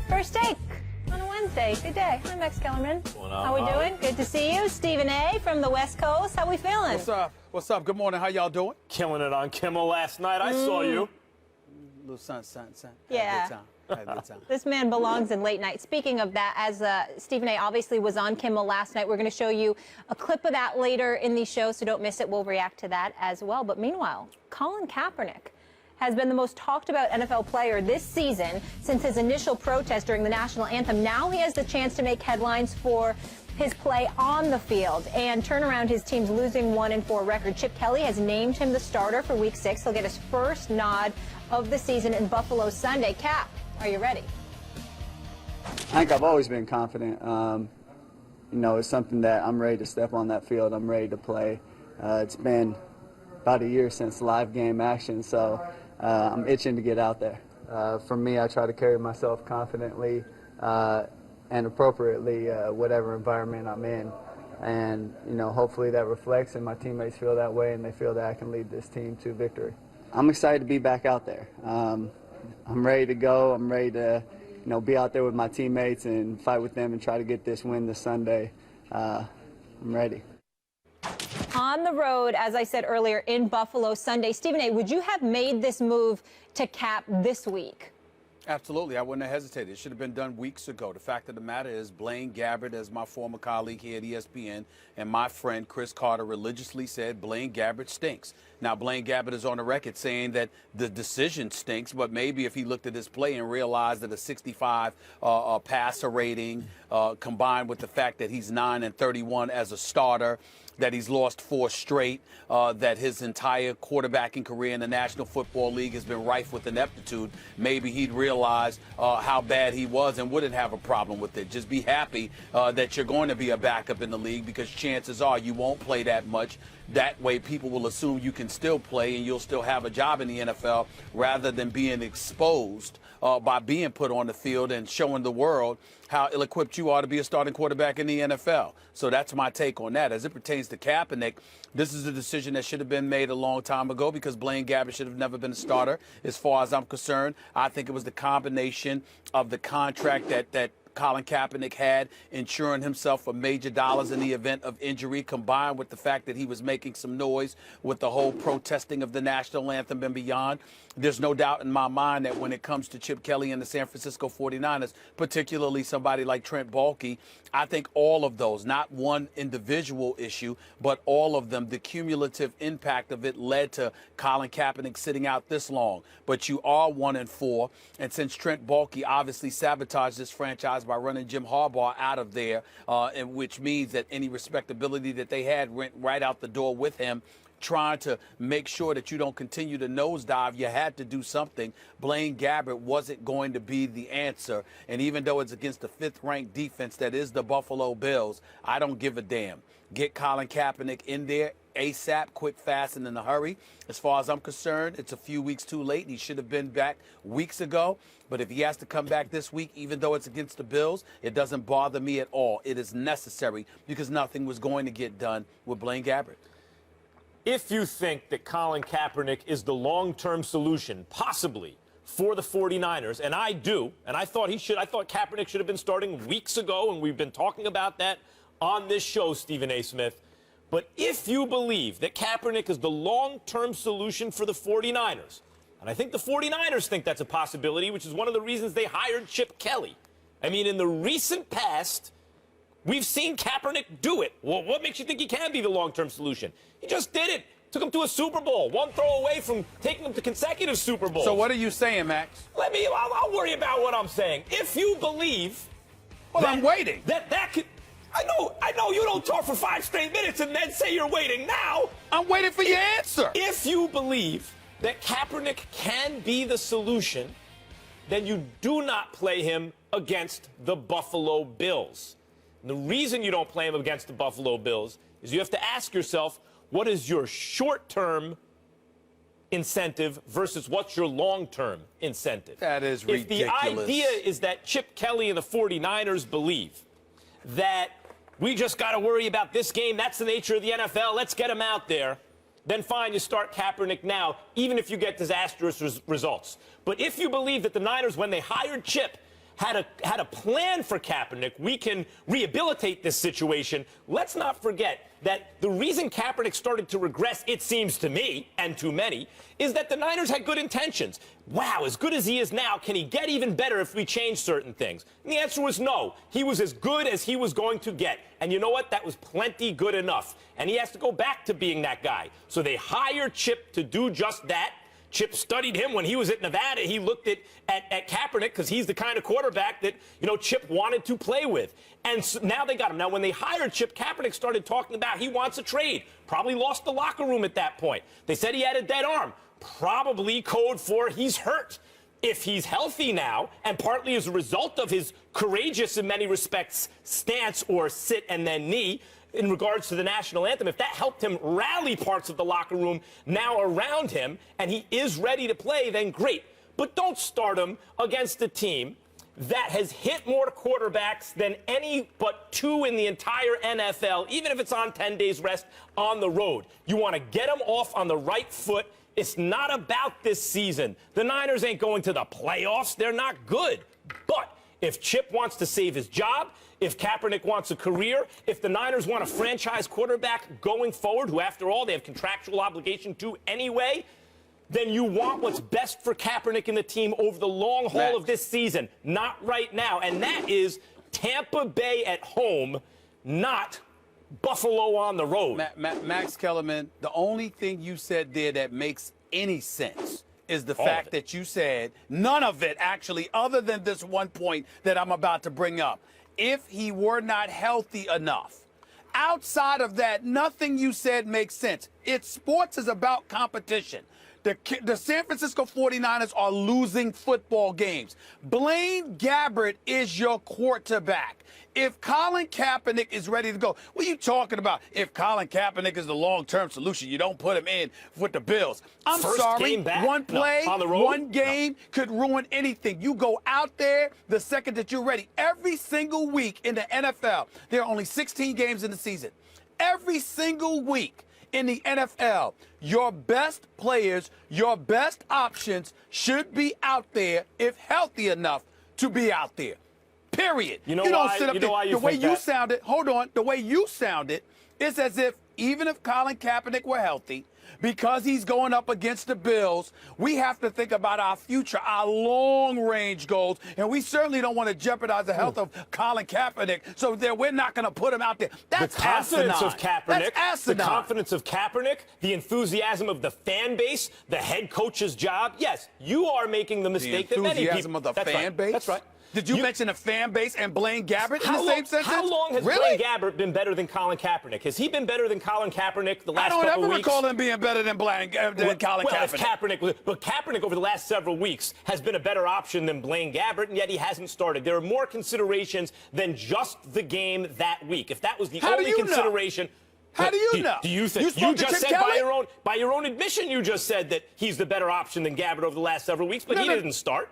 First take on a Wednesday. Good day. I'm Max Kellerman. How we doing? Good to see you. Stephen A. from the West Coast. How we feeling? What's up? What's up? Good morning. How y'all doing? Killing it on Kimmel last night. I saw you. Little sun. Yeah. Had a good time. This man belongs in late night. Speaking of that, as Stephen A. obviously was on Kimmel last night, we're going to show you a clip of that later in the show, so don't miss it. We'll react to that as well. But meanwhile, Colin Kaepernick has been the most talked about NFL player this season since his initial protest during the national anthem. Now he has the chance to make headlines for his play on the field and turn around his team's losing 1-4 record. Chip Kelly has named him the starter for Week 6. He'll get his first nod of the season in Buffalo Sunday. Cap, are you ready? I think I've always been confident. It's something that I'm ready to step on that field. I'm ready to play. It's been about a year since live game action, so I'm itching to get out there. For me, I try to carry myself confidently and appropriately, whatever environment I'm in. And, hopefully that reflects and my teammates feel that way and they feel that I can lead this team to victory. I'm excited to be back out there. I'm ready to go. I'm ready to, be out there with my teammates and fight with them and try to get this win this Sunday. I'm ready. On the road, as I said earlier, in Buffalo Sunday. Stephen A., would you have made this move to Cap this week? Absolutely. I wouldn't have hesitated. It should have been done weeks ago. The fact of the matter is Blaine Gabbert, as my former colleague here at ESPN, and my friend Chris Carter religiously said Blaine Gabbert stinks. Now, Blaine Gabbert is on the record saying that the decision stinks, but maybe if he looked at his play and realized that a 65 passer rating combined with the fact that he's 9-31 as a starter, that he's lost 4 straight, that his entire quarterbacking career in the National Football League has been rife with ineptitude, maybe he'd realize how bad he was and wouldn't have a problem with it. Just be happy that you're going to be a backup in the league because chances are you won't play that much. That way people will assume you can still play and you'll still have a job in the NFL rather than being exposed by being put on the field and showing the world how ill-equipped you are to be a starting quarterback in the NFL. So that's my take on that. As it pertains to Kaepernick, this is a decision that should have been made a long time ago because Blaine Gabbert should have never been a starter as far as I'm concerned. I think it was the combination of the contract that Colin Kaepernick had, insuring himself for major dollars in the event of injury, combined with the fact that he was making some noise with the whole protesting of the national anthem and beyond. There's no doubt in my mind that when it comes to Chip Kelly and the San Francisco 49ers, particularly somebody like Trent Baalke, I think all of those, not one individual issue, but all of them, the cumulative impact of it led to Colin Kaepernick sitting out this long. But you are 1-4, and since Trent Baalke obviously sabotaged this franchise by running Jim Harbaugh out of there, and which means that any respectability that they had went right out the door with him, trying to make sure that you don't continue to nosedive, you had to do something. Blaine Gabbert wasn't going to be the answer. And even though it's against the 5th-ranked defense that is the Buffalo Bills, I don't give a damn. Get Colin Kaepernick in there ASAP, quick, fast, and in a hurry. As far as I'm concerned, it's a few weeks too late. He should have been back weeks ago. But if he has to come back this week, even though it's against the Bills, it doesn't bother me at all. It is necessary because nothing was going to get done with Blaine Gabbert. If you think that Colin Kaepernick is the long-term solution, possibly, for the 49ers, and I do, and I thought Kaepernick should have been starting weeks ago, and we've been talking about that on this show, Stephen A. Smith. But if you believe that Kaepernick is the long-term solution for the 49ers, and I think the 49ers think that's a possibility, which is one of the reasons they hired Chip Kelly. I mean, in the recent past, we've seen Kaepernick do it. Well, what makes you think he can be the long-term solution? He just did it. Took him to a Super Bowl. One throw away from taking him to consecutive Super Bowls. So what are you saying, Max? I'll worry about what I'm saying. If you believe... Well, I'm waiting. That could... I know you don't talk for 5 straight minutes and then say you're waiting now. I'm waiting for your answer. If you believe that Kaepernick can be the solution, then you do not play him against the Buffalo Bills. And the reason you don't play him against the Buffalo Bills is you have to ask yourself, what is your short-term incentive versus what's your long-term incentive? That is ridiculous. If the idea is that Chip Kelly and the 49ers believe that we just got to worry about this game, that's the nature of the NFL, let's get him out there, then fine, you start Kaepernick now, even if you get disastrous results. But if you believe that the Niners, when they hired Chip, had a plan for Kaepernick. We can rehabilitate this situation. Let's not forget that the reason Kaepernick started to regress, it seems to me, and to many, is that the Niners had good intentions. Wow, as good as he is now, can he get even better if we change certain things? And the answer was no. He was as good as he was going to get. And you know what? That was plenty good enough. And he has to go back to being that guy. So they hired Chip to do just that. Chip studied him when he was at Nevada. He looked at Kaepernick because he's the kind of quarterback that, Chip wanted to play with. And so now they got him. Now, when they hired Chip, Kaepernick started talking about he wants a trade. Probably lost the locker room at that point. They said he had a dead arm. Probably code for he's hurt. If he's healthy now, and partly as a result of his courageous, in many respects, stance or sit and then knee, in regards to the national anthem, if that helped him rally parts of the locker room now around him and he is ready to play, then great. But don't start him against a team that has hit more quarterbacks than any but 2 in the entire NFL, even if it's on 10 days rest on the road. You want to get them off on the right foot. It's not about this season. The Niners ain't going to the playoffs. They're not good. But if Chip wants to save his job, if Kaepernick wants a career, if the Niners want a franchise quarterback going forward, who, after all, they have contractual obligation to anyway, then you want what's best for Kaepernick and the team over the long haul of this season, not right now. And that is Tampa Bay at home, not Buffalo on the road. Max Kellerman, the only thing you said there that makes any sense is the fact that you said none of it, actually, other than this one point that I'm about to bring up. If he were not healthy enough. Outside of that, nothing you said makes sense. Sports is about competition. The San Francisco 49ers are losing football games. Blaine Gabbert is your quarterback. If Colin Kaepernick is ready to go, what are you talking about? If Colin Kaepernick is the long-term solution, you don't put him in with the Bills. I'm sorry, one play, one game could ruin anything. You go out there the second that you're ready. Every single week in the NFL, there are only 16 games in the season. Every single week in the NFL, your best players, your best options should be out there if healthy enough to be out there. Period. You don't sit up there. The way you sounded, hold on, the way you sounded, it's as if even if Colin Kaepernick were healthy, because he's going up against the Bills, we have to think about our future, our long-range goals, and we certainly don't want to jeopardize the health of Colin Kaepernick, so we're not going to put him out there. That's the confidence of Kaepernick, That's asinine. The confidence of Kaepernick, the enthusiasm of the fan base, the head coach's job. Yes, you are making the mistake that many people. The enthusiasm of the fan base? That's right. Did you mention the fan base and Blaine Gabbert in the same sentence? How long has Blaine Gabbert been better than Colin Kaepernick? Has he been better than Colin Kaepernick the last couple of weeks? I don't ever recall him being better than Colin Kaepernick. But Kaepernick over the last several weeks has been a better option than Blaine Gabbert, and yet he hasn't started. There are more considerations than just the game that week. If that was the only consideration. How do you know? Do you think you just said by your own admission you just said that he's the better option than Gabbert over the last several weeks, but he didn't start.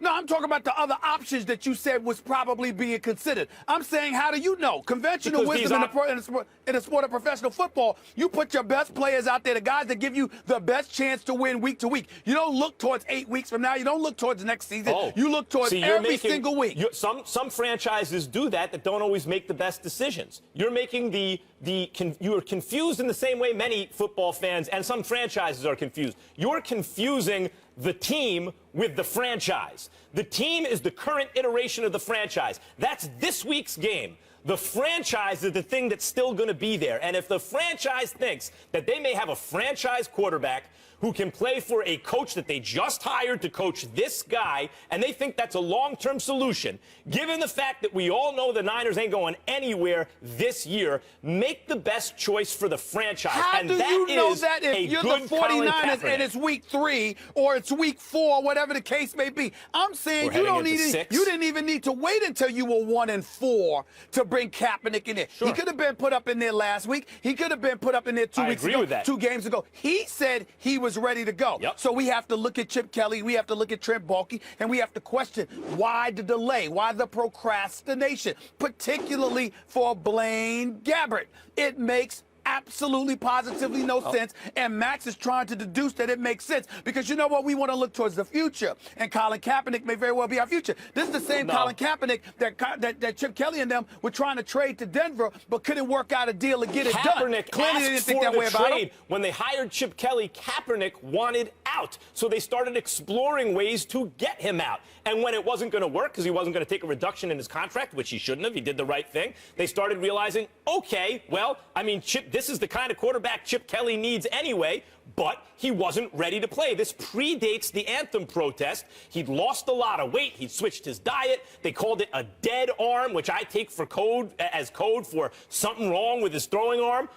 No, I'm talking about the other options that you said was probably being considered. I'm saying, how do you know? Conventional wisdom in the sport of professional football, you put your best players out there, the guys that give you the best chance to win week to week. You don't look towards 8 weeks from now. You don't look towards next season. You look towards every single week. Some franchises do that don't always make the best decisions. You're making you are confused in the same way many football fans and some franchises are confused. You're confusing the team with the franchise. The team is the current iteration of the franchise. That's this week's game. The franchise is the thing that's still going to be there. And if the franchise thinks that they may have a franchise quarterback who can play for a coach that they just hired to coach this guy, and they think that's a long-term solution, given the fact that we all know the Niners ain't going anywhere this year, make the best choice for the franchise. How do you know that if you're the 49ers and it's week 3 or it's week 4, whatever the case may be? I'm saying you didn't even need to wait until you were 1-4 to bring Kaepernick in there. Sure. He could have been put up in there last week. He could have been put up in there 2 weeks ago, 2 games ago. He said he was ready to go. Yep. So we have to look at Chip Kelly, we have to look at Trent Baalke, and we have to question why the delay, why the procrastination, particularly for Blaine Gabbert. It makes absolutely positively no sense, and Max is trying to deduce that it makes sense because you know what? We want to look towards the future, and Colin Kaepernick may very well be our future. This is the same Colin Kaepernick that Chip Kelly and them were trying to trade to Denver, but couldn't work out a deal to get it done. Kaepernick Clearly, they didn't asked think for that way the about him. trade. When they hired Chip Kelly, Kaepernick wanted out. So they started exploring ways to get him out. And when it wasn't going to work because he wasn't going to take a reduction in his contract, which he shouldn't have, he did the right thing, they started realizing, okay, well, I mean, this is the kind of quarterback Chip Kelly needs anyway, but he wasn't ready to play. This predates the anthem protest. He'd lost a lot of weight. He'd switched his diet. They called it a dead arm, which I take for code for something wrong with his throwing arm.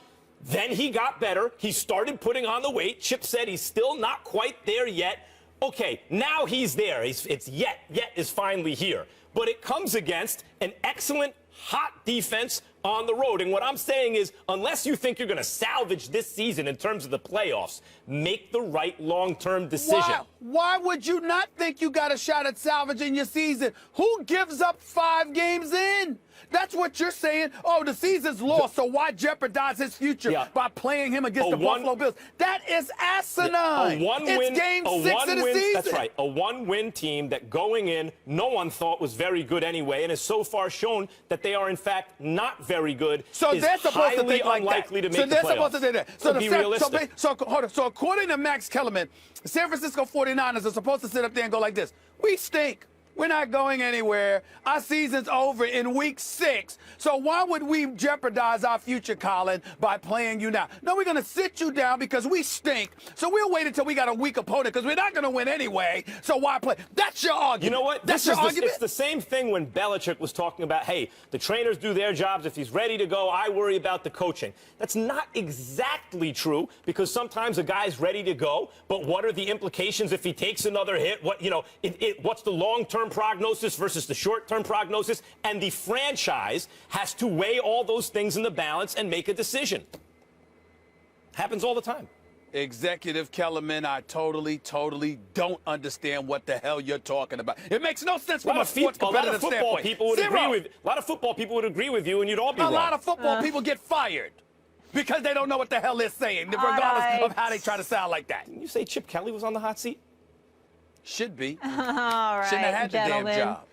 Then he got better. He started putting on the weight. Chip said he's still not quite there yet. Okay, now he's there. It's yet is finally here. But it comes against an excellent, hot defense on the road. And what I'm saying is, unless you think you're going to salvage this season in terms of the playoffs, make the right long-term decision. Why would you not think you got a shot at salvaging your season? Who gives up 5 games in? That's what you're saying. Oh, the season's lost, so why jeopardize his future by playing him against the Buffalo Bills? That is asinine. It's game 6 of the season. That's right. A one-win team that going in, no one thought was very good anyway, and has so far shown that they are, in fact, not very good. So they're supposed to think like that. To make so they're supposed to say that. So be realistic. So according to Max Kellerman, the San Francisco 49ers are supposed to sit up there and go like this. We stink. We're not going anywhere. Our season's over in week 6. So why would we jeopardize our future, Colin, by playing you now? No, we're going to sit you down because we stink. So we'll wait until we got a weak opponent because we're not going to win anyway. So why play? That's your argument. You know what? That's your argument. It's the same thing when Belichick was talking about, hey, the trainers do their jobs. If he's ready to go, I worry about the coaching. That's not exactly true because sometimes a guy's ready to go, but what are the implications if he takes another hit? What's the long-term prognosis versus the short-term prognosis, and the franchise has to weigh all those things in the balance and make a decision. Happens all the time. Executive Kellerman, I totally don't understand what the hell you're talking about. It makes no sense from a sports competitive standpoint. People would agree with, a lot of football people would agree with you, and you'd all be wrong. A lot of football people get fired because they don't know what the hell they're saying, regardless of how they try to sound like that. Didn't you say Chip Kelly was on the hot seat? Should be. All right, Shouldn't have had the damn gentlemen. job.